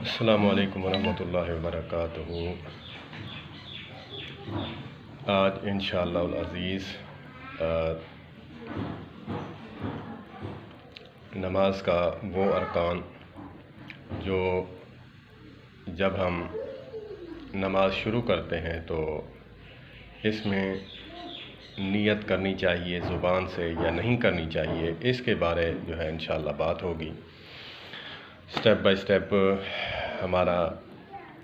السلام علیکم ورحمۃ اللہ وبرکاتہ۔ آج انشاءاللہ العزیز نماز کا وہ ارکان جو جب ہم نماز شروع کرتے ہیں تو اس میں نیت کرنی چاہیے زبان سے یا نہیں کرنی چاہیے، اس کے بارے جو ہے انشاءاللہ بات ہوگی۔ سٹیپ بائی سٹیپ ہمارا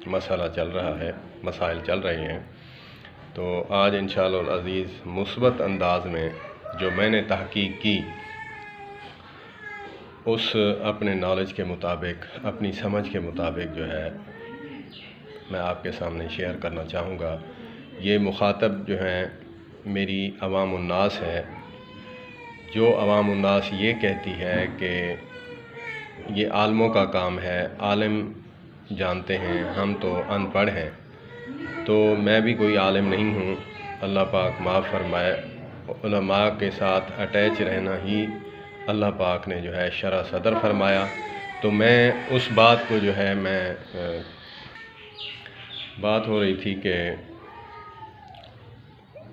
مسائل چل رہے ہیں، تو آج انشاءاللہ العزیز مثبت انداز میں جو میں نے تحقیق کی اس اپنے نالج کے مطابق، اپنی سمجھ کے مطابق جو ہے میں آپ کے سامنے شیئر کرنا چاہوں گا۔ یہ مخاطب جو ہیں میری عوام الناس ہے، جو عوام الناس یہ کہتی ہے کہ یہ عالموں کا کام ہے، عالم جانتے ہیں، ہم تو ان پڑھ ہیں، تو میں بھی کوئی عالم نہیں ہوں، اللہ پاک معاف فرمائے۔ علماء کے ساتھ اٹیچ رہنا ہی اللہ پاک نے جو ہے شرح صدر فرمایا، تو میں اس بات کو جو ہے بات ہو رہی تھی کہ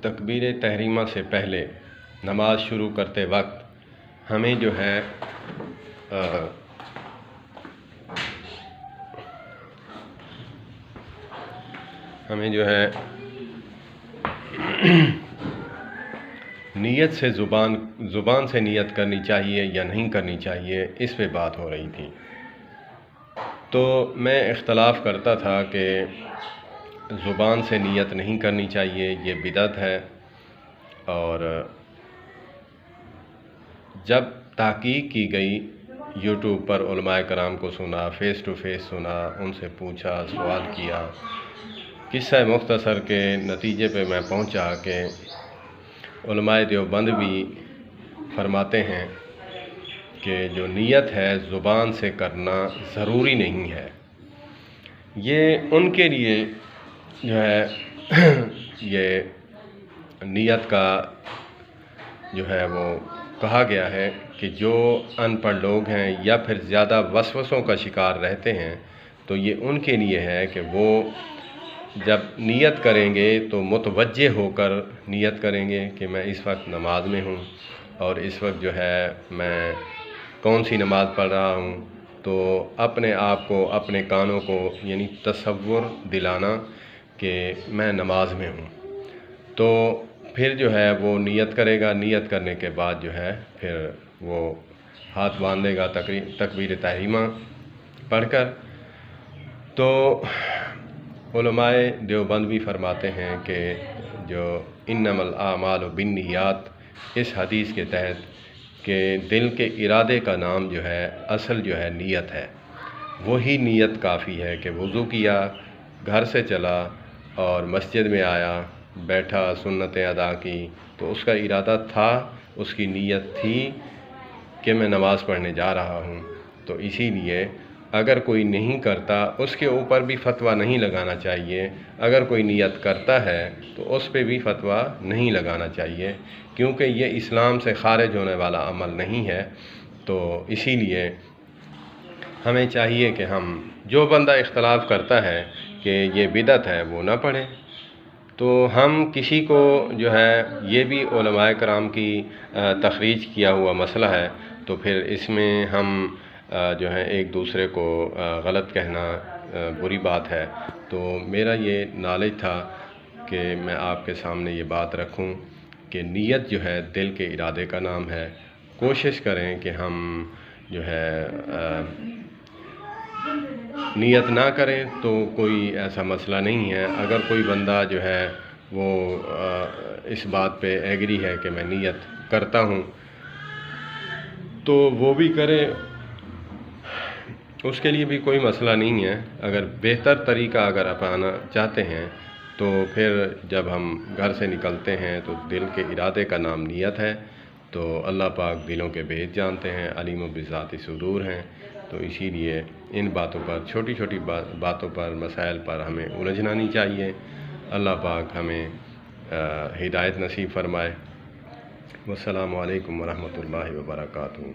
تکبیر تحریمہ سے پہلے نماز شروع کرتے وقت ہمیں جو ہے نیت سے زبان سے نیت کرنی چاہیے یا نہیں کرنی چاہیے، اس پہ بات ہو رہی تھی۔ تو میں اختلاف کرتا تھا کہ زبان سے نیت نہیں کرنی چاہیے، یہ بدعت ہے، اور جب تحقیق کی گئی، یوٹیوب پر علماء کرام کو سنا، فیس ٹو فیس سنا، ان سے پوچھا، سوال کیا، قصہ مختصر کے نتیجے پہ میں پہنچا کہ علماء دیوبند بھی فرماتے ہیں کہ جو نیت ہے زبان سے کرنا ضروری نہیں ہے۔ یہ ان کے لیے جو ہے یہ نیت کا جو ہے وہ کہا گیا ہے کہ جو ان پڑھ لوگ ہیں یا پھر زیادہ وسوسوں کا شکار رہتے ہیں، تو یہ ان کے لیے ہے کہ وہ جب نیت کریں گے تو متوجہ ہو کر نیت کریں گے کہ میں اس وقت نماز میں ہوں، اور اس وقت جو ہے میں کون سی نماز پڑھ رہا ہوں، تو اپنے آپ کو، اپنے کانوں کو یعنی تصور دلانا کہ میں نماز میں ہوں۔ تو پھر جو ہے وہ نیت کرے گا، نیت کرنے کے بعد جو ہے پھر وہ ہاتھ باندھے گا تکبیر تحریمہ پڑھ کر۔ تو علماء دیوبند بھی فرماتے ہیں کہ جو انما الاعمال بالنیات، اس حدیث کے تحت کہ دل کے ارادے کا نام جو ہے اصل جو ہے نیت ہے، وہی نیت کافی ہے کہ وضو کیا، گھر سے چلا اور مسجد میں آیا، بیٹھا، سنتیں ادا کی، تو اس کا ارادہ تھا، اس کی نیت تھی کہ میں نماز پڑھنے جا رہا ہوں۔ تو اسی لیے اگر کوئی نہیں کرتا اس کے اوپر بھی فتویٰ نہیں لگانا چاہیے، اگر کوئی نیت کرتا ہے تو اس پہ بھی فتویٰ نہیں لگانا چاہیے، کیونکہ یہ اسلام سے خارج ہونے والا عمل نہیں ہے۔ تو اسی لیے ہمیں چاہیے کہ ہم، جو بندہ اختلاف کرتا ہے کہ یہ بدعت ہے، وہ نہ پڑھے۔ تو ہم کسی کو جو ہے، یہ بھی علماء کرام کی تخریج کیا ہوا مسئلہ ہے، تو پھر اس میں ہم جو ہے ایک دوسرے کو غلط کہنا بری بات ہے۔ تو میرا یہ نالج تھا کہ میں آپ کے سامنے یہ بات رکھوں کہ نیت جو ہے دل کے ارادے کا نام ہے۔ کوشش کریں کہ ہم جو ہے نیت نہ کریں تو کوئی ایسا مسئلہ نہیں ہے۔ اگر کوئی بندہ جو ہے وہ اس بات پہ ایگری ہے کہ میں نیت کرتا ہوں تو وہ بھی کرے، اس کے لیے بھی کوئی مسئلہ نہیں ہے۔ اگر بہتر طریقہ اگر اپنانا چاہتے ہیں تو پھر جب ہم گھر سے نکلتے ہیں تو دل کے ارادے کا نام نیت ہے، تو اللہ پاک دلوں کے بھید جانتے ہیں، علیم بذات صدور ہیں۔ تو اسی لیے ان باتوں پر، چھوٹی چھوٹی باتوں پر، مسائل پر ہمیں الجھنا نہیں چاہیے۔ اللہ پاک ہمیں ہدایت نصیب فرمائے۔ والسلام علیکم ورحمۃ اللہ وبرکاتہ۔